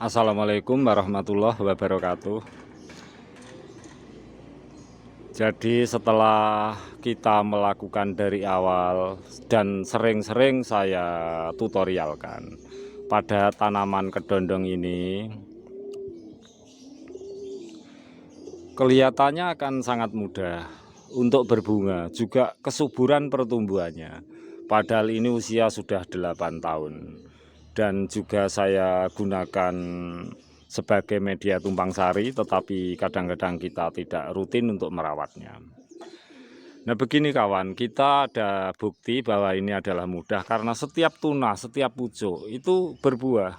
Assalamualaikum warahmatullahi wabarakatuh. Jadi setelah kita melakukan dari awal dan sering-sering saya tutorialkan pada tanaman kedondong ini, kelihatannya akan sangat mudah untuk berbunga, juga kesuburan pertumbuhannya. Padahal ini usia sudah 8 tahun. Dan juga saya gunakan sebagai media tumpang sari, tetapi kadang-kadang kita tidak rutin untuk merawatnya. Nah begini kawan, kita ada bukti bahwa ini adalah mudah karena setiap tunas, setiap pucuk itu berbuah.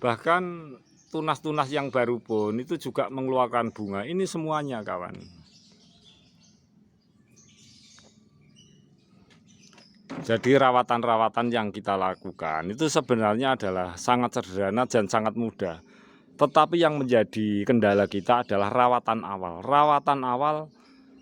Bahkan tunas-tunas yang baru pun itu juga mengeluarkan bunga. Ini semuanya kawan. Jadi rawatan-rawatan yang kita lakukan itu sebenarnya adalah sangat sederhana dan sangat mudah. Tetapi yang menjadi kendala kita adalah rawatan awal. Rawatan awal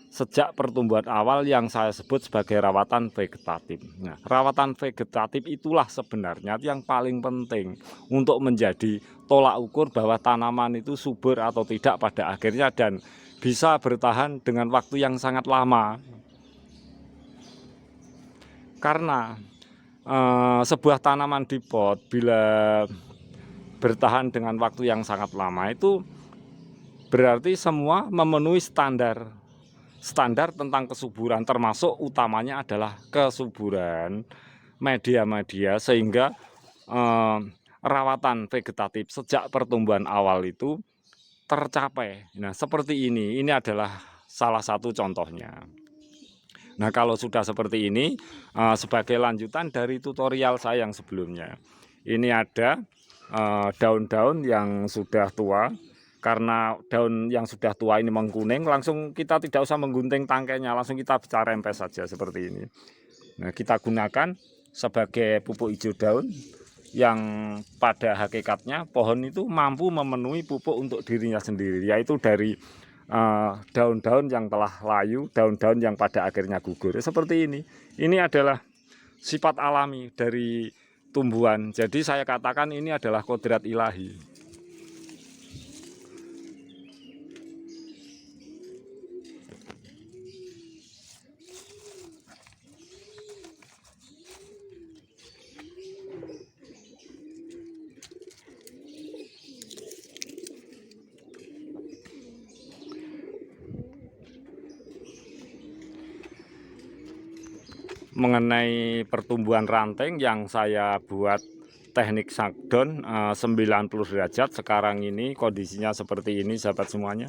sejak pertumbuhan awal yang saya sebut sebagai rawatan vegetatif. Nah, rawatan vegetatif itulah sebenarnya yang paling penting untuk menjadi tolak ukur bahwa tanaman itu subur atau tidak pada akhirnya dan bisa bertahan dengan waktu yang sangat lama. Karena sebuah tanaman di pot bila bertahan dengan waktu yang sangat lama itu berarti semua memenuhi standar tentang kesuburan, termasuk utamanya adalah kesuburan media-media sehingga rawatan vegetatif sejak pertumbuhan awal itu tercapai. Nah seperti ini adalah salah satu contohnya. Nah kalau sudah seperti ini, sebagai lanjutan dari tutorial saya yang sebelumnya, ini ada daun-daun yang sudah tua. Karena daun yang sudah tua ini mengkuning, langsung kita tidak usah menggunting tangkainya, langsung kita bisa rempes saja seperti ini. Nah kita gunakan sebagai pupuk hijau daun, yang pada hakikatnya pohon itu mampu memenuhi pupuk untuk dirinya sendiri, yaitu dari daun-daun yang telah layu, daun-daun yang pada akhirnya gugur. Seperti ini. Ini adalah sifat alami dari tumbuhan. Jadi saya katakan ini adalah kodrat ilahi. Mengenai pertumbuhan ranting yang saya buat teknik shutdown 90 derajat, sekarang ini kondisinya seperti ini sahabat semuanya.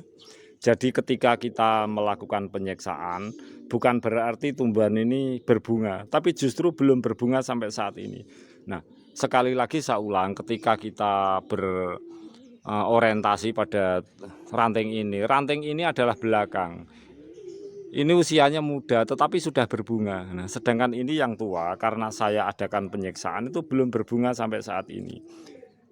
Jadi ketika kita melakukan penyiksaan, bukan berarti tumbuhan ini berbunga, tapi justru belum berbunga sampai saat ini. Nah, sekali lagi saya ulang, ketika kita berorientasi pada ranting ini adalah belakang. Ini usianya muda tetapi sudah berbunga. Nah, sedangkan ini yang tua karena saya adakan penyiksaan itu belum berbunga sampai saat ini.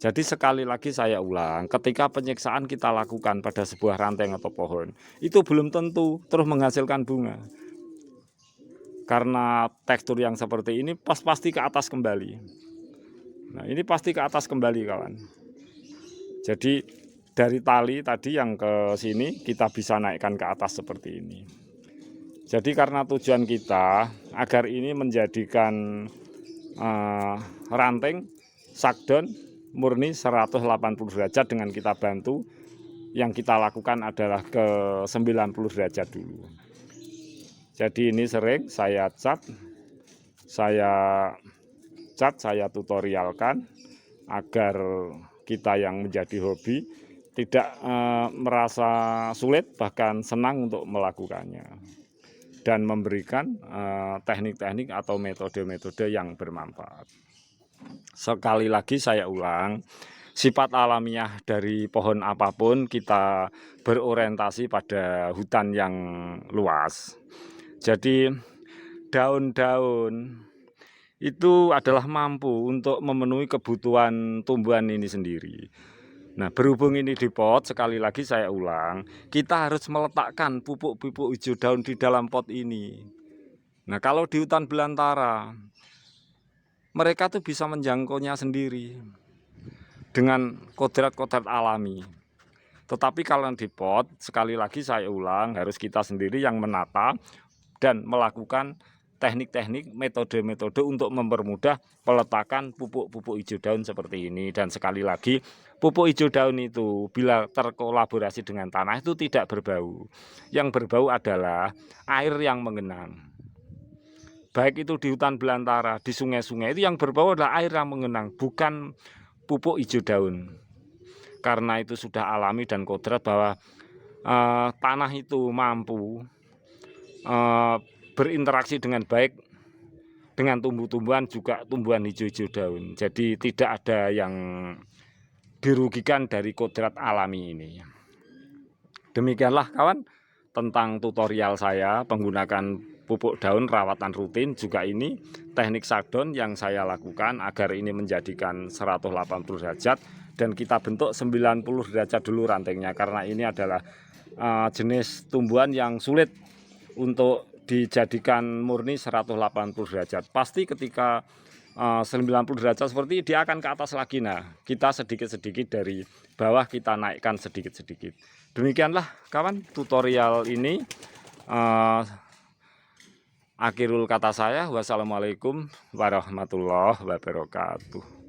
Jadi sekali lagi saya ulang, ketika penyiksaan kita lakukan pada sebuah ranting atau pohon, itu belum tentu terus menghasilkan bunga. Karena tekstur yang seperti ini pasti ke atas kembali. Nah, ini pasti ke atas kembali kawan. Jadi dari tali tadi yang ke sini kita bisa naikkan ke atas seperti ini. Jadi karena tujuan kita agar ini menjadikan ranting shutdown murni 180 derajat dengan kita bantu, yang kita lakukan adalah ke 90 derajat dulu. Jadi ini sering saya saya tutorialkan agar kita yang menjadi hobi tidak merasa sulit, bahkan senang untuk melakukannya dan memberikan teknik-teknik atau metode-metode yang bermanfaat. Sekali lagi saya ulang, sifat alamiah dari pohon apapun kita berorientasi pada hutan yang luas. Jadi daun-daun itu adalah mampu untuk memenuhi kebutuhan tumbuhan ini sendiri. Nah, berhubung ini di pot, sekali lagi saya ulang, kita harus meletakkan pupuk-pupuk hijau daun di dalam pot ini. Nah, kalau di hutan belantara, mereka tuh bisa menjangkaunya sendiri. dengan kodrat-kodrat alami. Tetapi kalau di pot, sekali lagi saya ulang, harus kita sendiri yang menata dan melakukan teknik-teknik, metode-metode untuk mempermudah peletakan pupuk-pupuk hijau daun seperti ini. Dan sekali lagi, pupuk hijau daun itu bila terkolaborasi dengan tanah itu tidak berbau. Yang berbau adalah air yang mengenang. Baik itu di hutan belantara, di sungai-sungai, itu yang berbau adalah air yang mengenang, bukan pupuk hijau daun. Karena itu sudah alami dan kodrat bahwa tanah itu mampu berinteraksi dengan baik dengan tumbuh-tumbuhan, juga tumbuhan hijau-hijau daun. Jadi tidak ada yang dirugikan dari kodrat alami ini. Demikianlah kawan tentang tutorial saya penggunakan pupuk daun rawatan rutin, juga ini teknik shutdown yang saya lakukan agar ini menjadikan 180 derajat dan kita bentuk 90 derajat dulu rantingnya, karena ini adalah jenis tumbuhan yang sulit untuk dijadikan murni 180 derajat. Pasti ketika 90 derajat seperti dia akan ke atas lagi. Nah, kita sedikit-sedikit dari bawah kita naikkan sedikit-sedikit. Demikianlah kawan tutorial ini. Akhirul kata saya, wassalamualaikum warahmatullahi wabarakatuh.